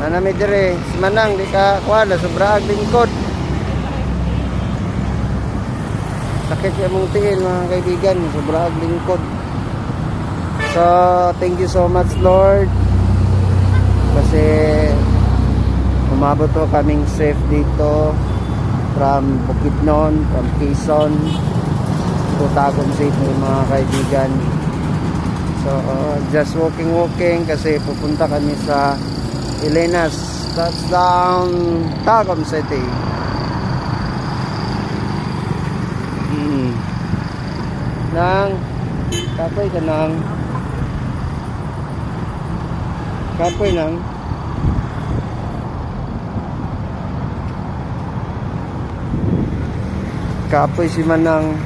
Nanami dire, si Manang di ka kuha na sobra ag lingkod. Sakit yung mong tingin mga kaibigan, sobra ag lingkod. So, thank you so much Lord. Kasi umabot po kaming safe dito from Bukidnon, from Quezon to Tagum City mga kaibigan. So, just walking kasi pupunta kami sa Elenas, touchdown Tagum City. Nang kapoy ka nang kapoy nang kapoy si Manang.